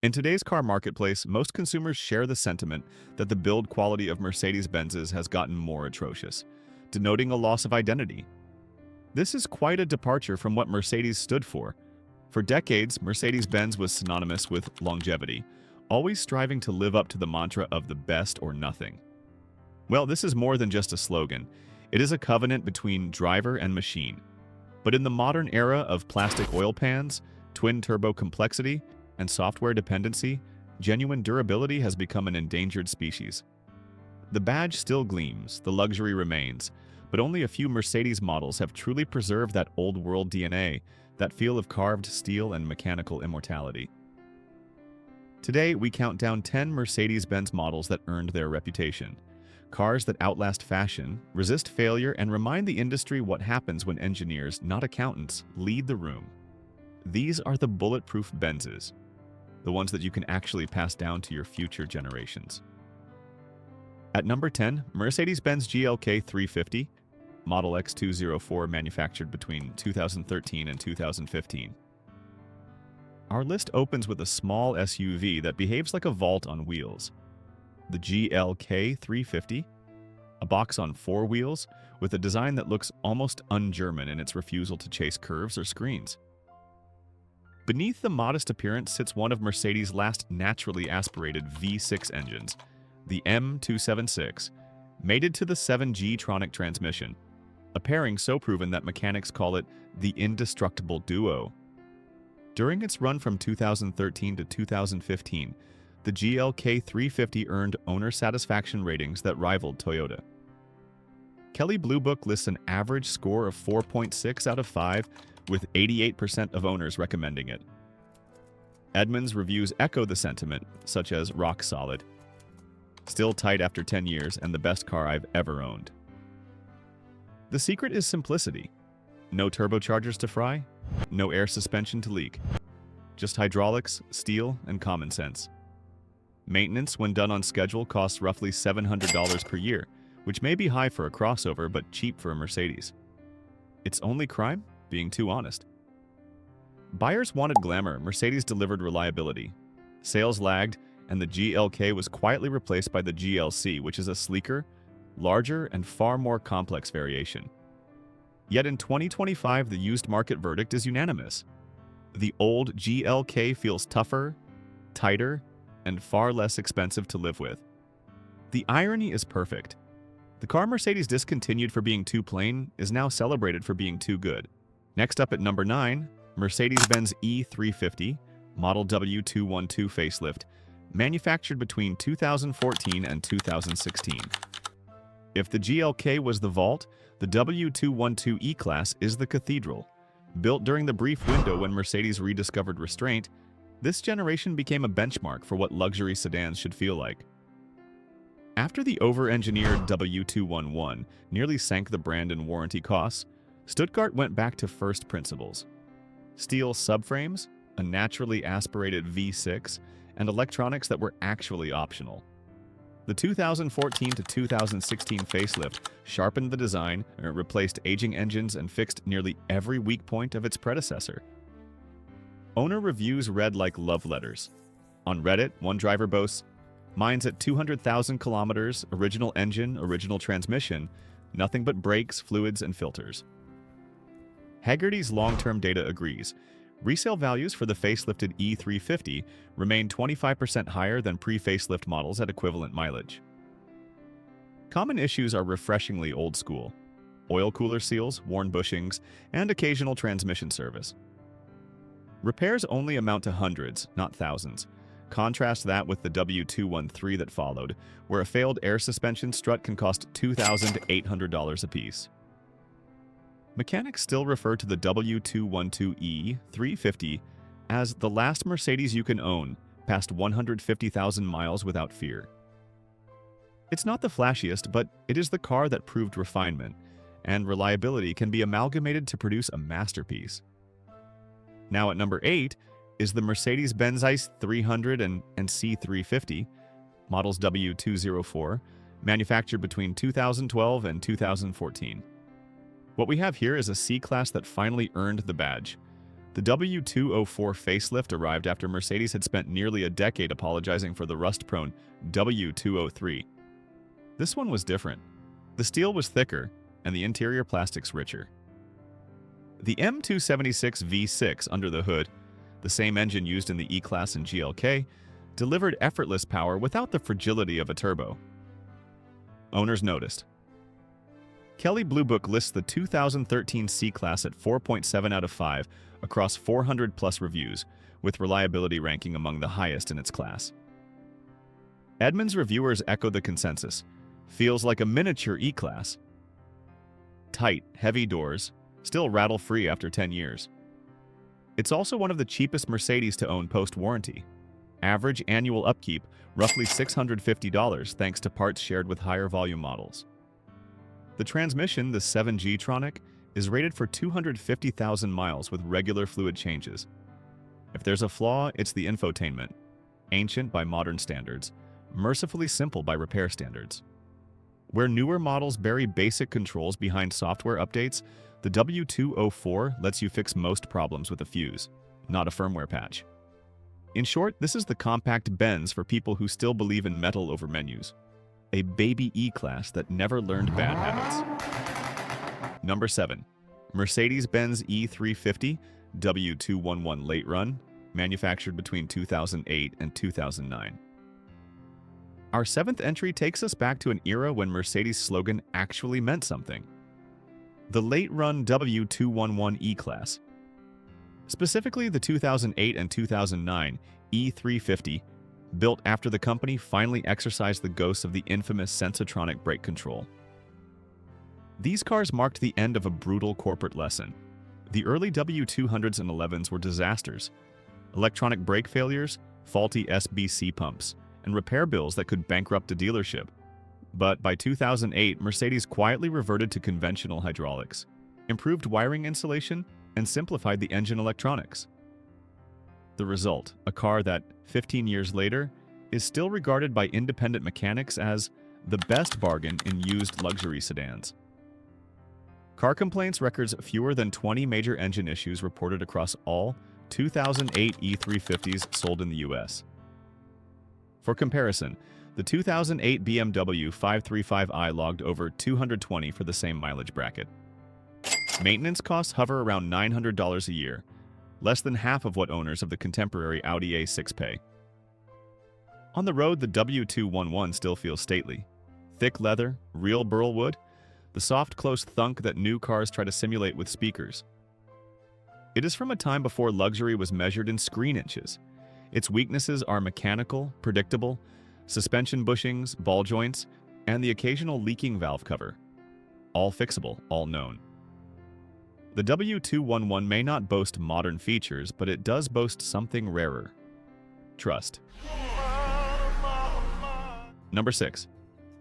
In today's car marketplace, most consumers share the sentiment that the build quality of Mercedes-Benzes has gotten more atrocious, denoting a loss of identity. This is quite a departure from what Mercedes stood for. For decades, Mercedes-Benz was synonymous with longevity, always striving to live up to the mantra of the best or nothing. Well, this is more than just a slogan. It is a covenant between driver and machine. But in the modern era of plastic oil pans, twin-turbo complexity, and software dependency, genuine durability has become an endangered species. The badge still gleams, the luxury remains, but only a few Mercedes models have truly preserved that old-world DNA, that feel of carved steel and mechanical immortality. Today, we count down 10 Mercedes-Benz models that earned their reputation. Cars that outlast fashion, resist failure, and remind the industry what happens when engineers, not accountants, lead the room. These are the bulletproof Benzes, the ones that you can actually pass down to your future generations. At number 10, Mercedes-Benz GLK 350, Model X204, manufactured between 2013 and 2015. Our list opens with a small SUV that behaves like a vault on wheels. The GLK 350, a box on four wheels with a design that looks almost un-German in its refusal to chase curves or screens. Beneath the modest appearance sits one of Mercedes' last naturally aspirated V6 engines, the M276, mated to the 7G-tronic transmission, a pairing so proven that mechanics call it the indestructible duo. During its run from 2013 to 2015, the GLK 350 earned owner satisfaction ratings that rivaled Toyota. Kelley Blue Book lists an average score of 4.6 out of 5, with 88% of owners recommending it. Edmunds reviews echo the sentiment, such as rock solid, still tight after 10 years, and the best car I've ever owned. The secret is simplicity. No turbochargers to fry, no air suspension to leak. Just hydraulics, steel, and common sense. Maintenance, when done on schedule, costs roughly $700 per year, which may be high for a crossover but cheap for a Mercedes. Its only crime? Being too honest. Buyers wanted glamour, Mercedes delivered reliability. Sales lagged, and the GLK was quietly replaced by the GLC, which is a sleeker, larger, and far more complex variation. Yet in 2025, the used market verdict is unanimous. The old GLK feels tougher, tighter, and far less expensive to live with. The irony is perfect. The car Mercedes discontinued for being too plain is now celebrated for being too good. Next up at number 9, Mercedes-Benz E350, Model W212 facelift, manufactured between 2014 and 2016. If the GLK was the vault, the W212 E-Class is the cathedral. Built during the brief window when Mercedes rediscovered restraint, this generation became a benchmark for what luxury sedans should feel like. After the over-engineered W211 nearly sank the brand in warranty costs, Stuttgart went back to first principles. Steel subframes, a naturally aspirated V6, and electronics that were actually optional. The 2014 to 2016 facelift sharpened the design, replaced aging engines, and fixed nearly every weak point of its predecessor. Owner reviews read like love letters. On Reddit, one driver boasts, "Mine's at 200,000 kilometers, original engine, original transmission, nothing but brakes, fluids, and filters." Haggerty's long-term data agrees. Resale values for the facelifted E350 remain 25% higher than pre-facelift models at equivalent mileage. Common issues are refreshingly old school: oil cooler seals, worn bushings, and occasional transmission service. Repairs only amount to hundreds, not thousands. Contrast that with the W213 that followed, where a failed air suspension strut can cost $2,800 apiece. Mechanics still refer to the W212E 350 as the last Mercedes you can own, past 150,000 miles without fear. It's not the flashiest, but it is the car that proved refinement, and reliability can be amalgamated to produce a masterpiece. Now at number 8 is the Mercedes-Benz ICE 300 and C350, models W204, manufactured between 2012 and 2014. What we have here is a C-Class that finally earned the badge. The W204 facelift arrived after Mercedes had spent nearly a decade apologizing for the rust-prone W203. This one was different. The steel was thicker, and the interior plastics richer. The M276 V6 under the hood, the same engine used in the E-Class and GLK, delivered effortless power without the fragility of a turbo. Owners noticed. Kelley Blue Book lists the 2013 C-Class at 4.7 out of 5 across 400-plus reviews, with reliability ranking among the highest in its class. Edmunds reviewers echo the consensus. Feels like a miniature E-Class. Tight, heavy doors, still rattle-free after 10 years. It's also one of the cheapest Mercedes to own post-warranty. Average annual upkeep, roughly $650 thanks to parts shared with higher volume models. The transmission, the 7G-tronic, is rated for 250,000 miles with regular fluid changes. If there's a flaw, it's the infotainment. Ancient by modern standards, mercifully simple by repair standards. Where newer models bury basic controls behind software updates, the W204 lets you fix most problems with a fuse, not a firmware patch. In short, this is the compact Benz for people who still believe in metal over menus. A baby E-Class that never learned bad habits. Number 7. Mercedes-Benz E350 W211 Late Run, manufactured between 2008 and 2009. Our 7th entry takes us back to an era when Mercedes' slogan actually meant something. The Late Run W211 E-Class. Specifically the 2008 and 2009 E350, built after the company finally exorcised the ghosts of the infamous Sensotronic brake control. These cars marked the end of a brutal corporate lesson. The early W200s and 11s were disasters. Electronic brake failures, faulty SBC pumps, and repair bills that could bankrupt a dealership. But by 2008, Mercedes quietly reverted to conventional hydraulics, improved wiring insulation, and simplified the engine electronics. The result, a car that, 15 years later, is still regarded by independent mechanics as the best bargain in used luxury sedans. Car Complaints records fewer than 20 major engine issues reported across all 2008 E350s sold in the US. For comparison, the 2008 BMW 535i logged over 220 for the same mileage bracket. Maintenance costs hover around $900 a year, less than half of what owners of the contemporary Audi A6 pay. On the road, the W211 still feels stately. Thick leather, real burl wood, the soft, close thunk that new cars try to simulate with speakers. It is from a time before luxury was measured in screen inches. Its weaknesses are mechanical, predictable, suspension bushings, ball joints, and the occasional leaking valve cover. All fixable, all known. The W211 may not boast modern features, but it does boast something rarer. Trust. Number 6.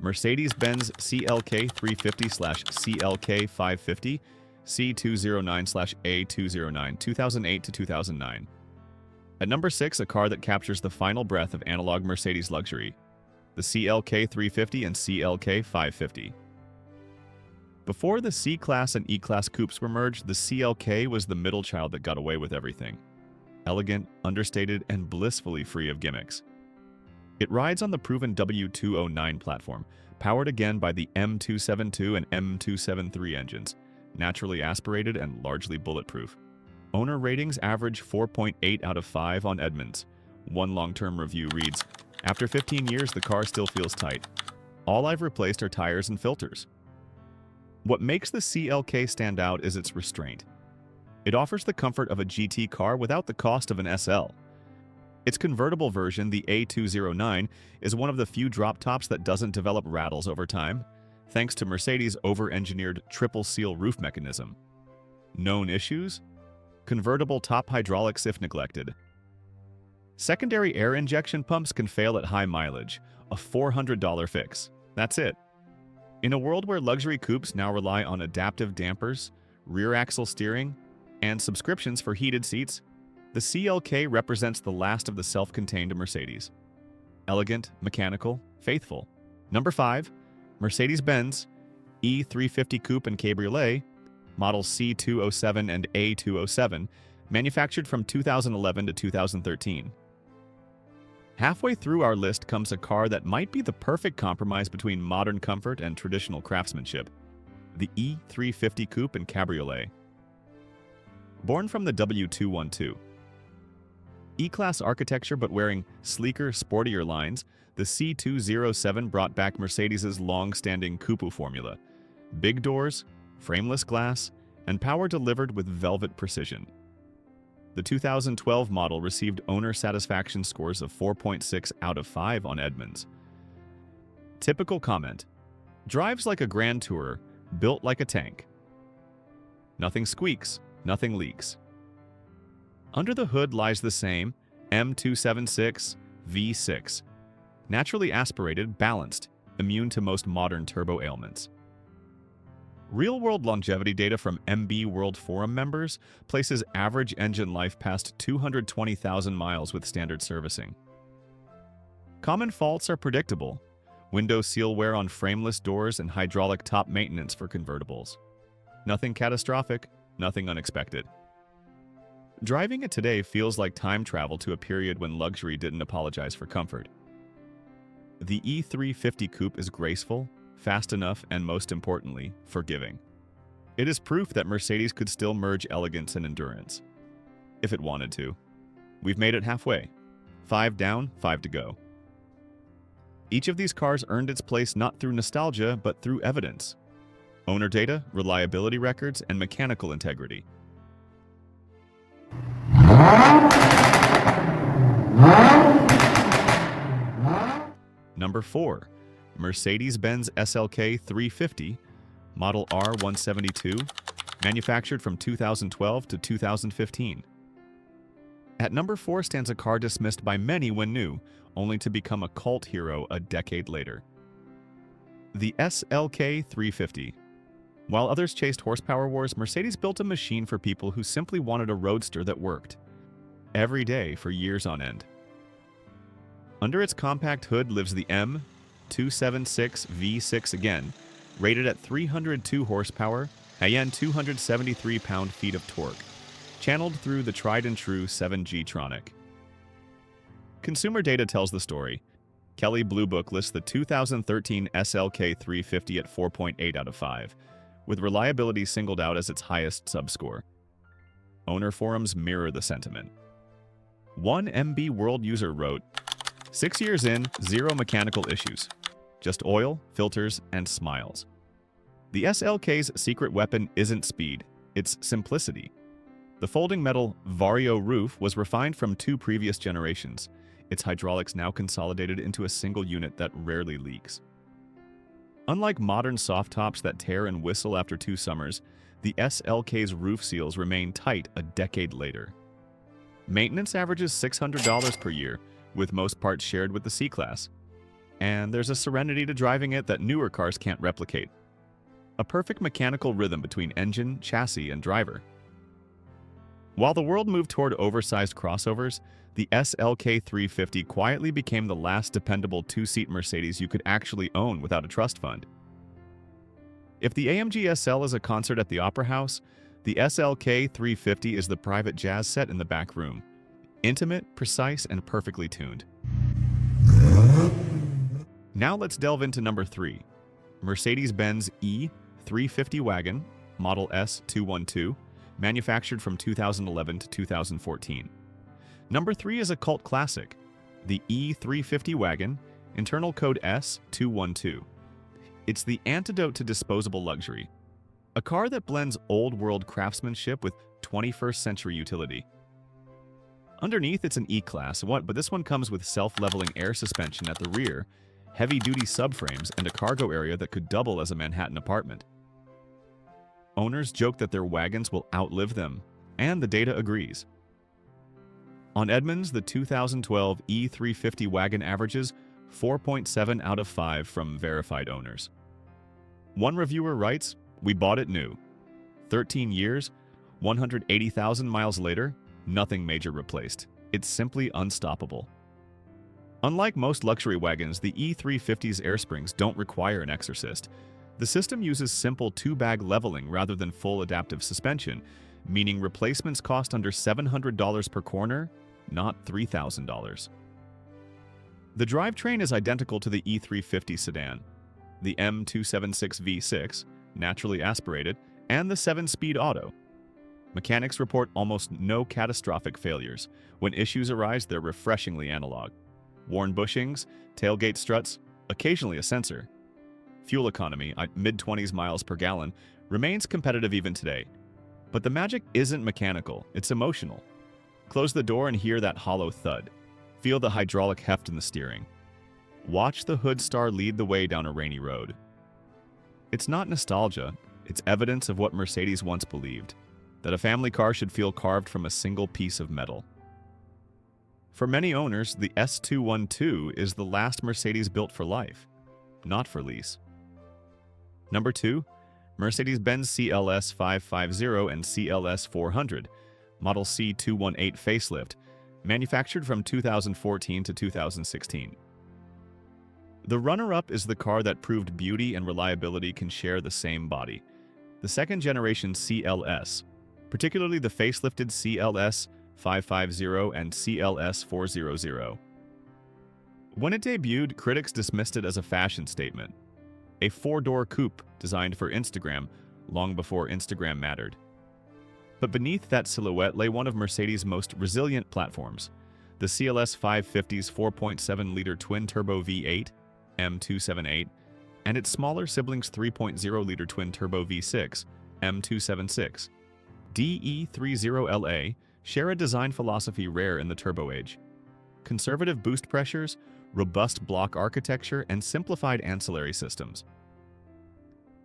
Mercedes-Benz CLK 350/CLK 550 C209/A209 2008 to 2009. At number 6, a car that captures the final breath of analog Mercedes luxury, the CLK 350 and CLK 550. Before the C-Class and E-Class coupes were merged, the CLK was the middle child that got away with everything. Elegant, understated, and blissfully free of gimmicks. It rides on the proven W209 platform, powered again by the M272 and M273 engines, naturally aspirated and largely bulletproof. Owner ratings average 4.8 out of 5 on Edmunds. One long-term review reads, "After 15 years, the car still feels tight. All I've replaced are tires and filters." What makes the CLK stand out is its restraint. It offers the comfort of a GT car without the cost of an SL. Its convertible version, the A209, is one of the few drop tops that doesn't develop rattles over time, thanks to Mercedes' over-engineered triple-seal roof mechanism. Known issues? Convertible top hydraulics if neglected. Secondary air injection pumps can fail at high mileage, a $400 fix. That's it. In a world where luxury coupes now rely on adaptive dampers, rear axle steering, and subscriptions for heated seats, the CLK represents the last of the self-contained Mercedes. Elegant, mechanical, faithful. Number 5, Mercedes-Benz E350 Coupe and Cabriolet, models C207 and A207, manufactured from 2011 to 2013. Halfway through our list comes a car that might be the perfect compromise between modern comfort and traditional craftsmanship, the E350 Coupe and Cabriolet. Born from the W212. E-Class architecture but wearing sleeker, sportier lines, the C207 brought back Mercedes' long-standing coupe formula. Big doors, frameless glass, and power delivered with velvet precision. The 2012 model received owner satisfaction scores of 4.6 out of 5 on Edmunds. Typical comment: drives like a Grand Tourer, built like a tank. Nothing squeaks, nothing leaks. Under the hood lies the same M276 V6, naturally aspirated, balanced, immune to most modern turbo ailments. Real-world longevity data from MB World Forum members places average engine life past 220,000 miles with standard servicing. Common faults are predictable: window seal wear on frameless doors and hydraulic top maintenance for convertibles. Nothing catastrophic, nothing unexpected. Driving it today feels like time travel to a period when luxury didn't apologize for comfort. The E350 Coupe is graceful, fast enough, and most importantly, forgiving. It is proof that Mercedes could still merge elegance and endurance, if it wanted to. We've made it halfway. 5 down, 5 to go. Each of these cars earned its place not through nostalgia, but through evidence. Owner data, reliability records, and mechanical integrity. Number 4. Mercedes-Benz SLK 350, Model R172, manufactured from 2012 to 2015. At number 4 stands a car dismissed by many when new, only to become a cult hero a decade later. The SLK 350. While others chased horsepower wars, Mercedes built a machine for people who simply wanted a roadster that worked every day for years on end. Under its compact hood lives the M276 V6 again, rated at 302 horsepower and 273 pound-feet of torque, channeled through the tried-and-true 7G-tronic. Consumer data tells the story. Kelley Blue Book lists the 2013 SLK 350 at 4.8 out of 5, with reliability singled out as its highest subscore. Owner forums mirror the sentiment. One MB World user wrote, "6 years in, 0 mechanical issues. Just oil, filters, and smiles." The SLK's secret weapon isn't speed, it's simplicity. The folding metal Vario roof was refined from 2 previous generations, its hydraulics now consolidated into a single unit that rarely leaks. Unlike modern soft tops that tear and whistle after 2 summers, the SLK's roof seals remain tight a decade later. Maintenance averages $600 per year, with most parts shared with the C-Class. And there's a serenity to driving it that newer cars can't replicate. A perfect mechanical rhythm between engine, chassis, and driver. While the world moved toward oversized crossovers, the SLK 350 quietly became the last dependable 2-seat Mercedes you could actually own without a trust fund. If the AMG SL is a concert at the Opera House, the SLK 350 is the private jazz set in the back room. Intimate, precise, and perfectly tuned. Now let's delve into number 3. Mercedes-Benz E350 wagon, Model S212, manufactured from 2011 to 2014. Number 3 is a cult classic, the E350 wagon, internal code S212. It's the antidote to disposable luxury. A car that blends old-world craftsmanship with 21st century utility. Underneath, it's an E-Class, but this one comes with self-leveling air suspension at the rear, heavy-duty subframes, and a cargo area that could double as a Manhattan apartment. Owners joke that their wagons will outlive them, and the data agrees. On Edmunds, the 2012 E350 wagon averages 4.7 out of 5 from verified owners. One reviewer writes, "We bought it new. 13 years, 180,000 miles later, nothing major replaced. It's simply unstoppable." Unlike most luxury wagons, the E350's air springs don't require an exorcist. The system uses simple 2-bag leveling rather than full adaptive suspension, meaning replacements cost under $700 per corner, not $3,000. The drivetrain is identical to the E350 sedan, the M276 V6, naturally aspirated, and the 7-speed auto. Mechanics report almost no catastrophic failures. When issues arise, they're refreshingly analog. Worn bushings, tailgate struts, occasionally a sensor. Fuel economy, at mid-20s miles per gallon, remains competitive even today. But the magic isn't mechanical, it's emotional. Close the door and hear that hollow thud. Feel the hydraulic heft in the steering. Watch the hood star lead the way down a rainy road. It's not nostalgia, it's evidence of what Mercedes once believed, that a family car should feel carved from a single piece of metal. For many owners, the S212 is the last Mercedes built for life, not for lease. Number 2, Mercedes-Benz CLS 550 and CLS 400, Model C218 facelift, manufactured from 2014 to 2016. The runner-up is the car that proved beauty and reliability can share the same body, the second-generation CLS, particularly the facelifted CLS 550 and CLS 400. When it debuted, critics dismissed it as a fashion statement, a four-door coupe designed for Instagram long before Instagram mattered. But beneath that silhouette lay one of Mercedes' most resilient platforms, the CLS 550's 4.7-liter twin-turbo V8, M278, and its smaller sibling's 3.0-liter twin-turbo V6, M276. DE30LA share a design philosophy rare in the turbo age. Conservative boost pressures, robust block architecture, and simplified ancillary systems.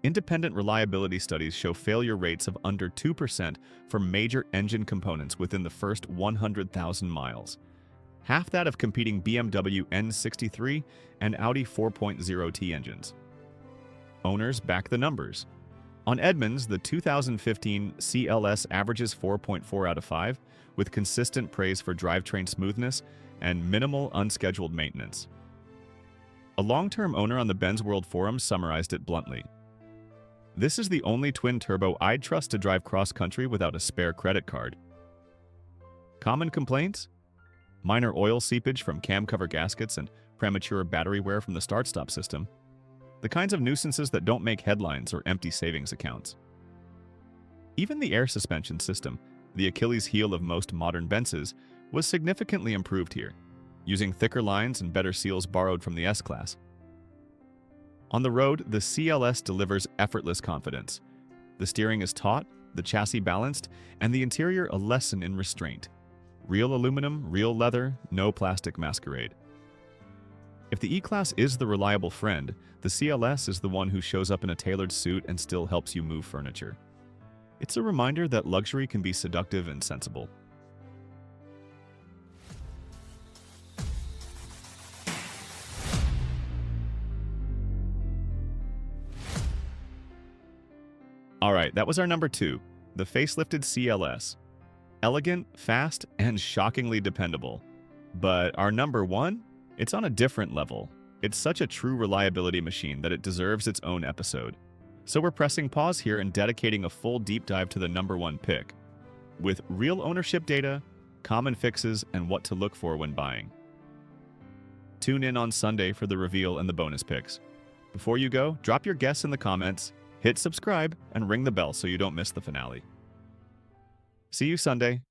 Independent reliability studies show failure rates of under 2% for major engine components within the first 100,000 miles, half that of competing BMW N63 and Audi 4.0T engines. Owners back the numbers. On Edmunds, the 2015 CLS averages 4.4 out of 5, with consistent praise for drivetrain smoothness and minimal unscheduled maintenance. A long-term owner on the Benz World Forum summarized it bluntly. "This is the only twin-turbo I'd trust to drive cross-country without a spare credit card." Common complaints? Minor oil seepage from cam cover gaskets and premature battery wear from the start-stop system. The kinds of nuisances that don't make headlines or empty savings accounts. Even the air suspension system, the Achilles heel of most modern Benzes, was significantly improved here, using thicker lines and better seals borrowed from the S-Class. On the road, the CLS delivers effortless confidence. The steering is taut, the chassis balanced, and the interior a lesson in restraint. Real aluminum, real leather, no plastic masquerade. If the E-Class is the reliable friend, the CLS is the one who shows up in a tailored suit and still helps you move furniture. It's a reminder that luxury can be seductive and sensible. Alright, that was our number 2, the facelifted CLS. Elegant, fast, and shockingly dependable. But our number 1? It's on a different level. It's such a true reliability machine that it deserves its own episode. So we're pressing pause here and dedicating a full deep dive to the number 1 pick, with real ownership data, common fixes, and what to look for when buying. Tune in on Sunday for the reveal and the bonus picks. Before you go, drop your guess in the comments, hit subscribe, and ring the bell so you don't miss the finale. See you Sunday.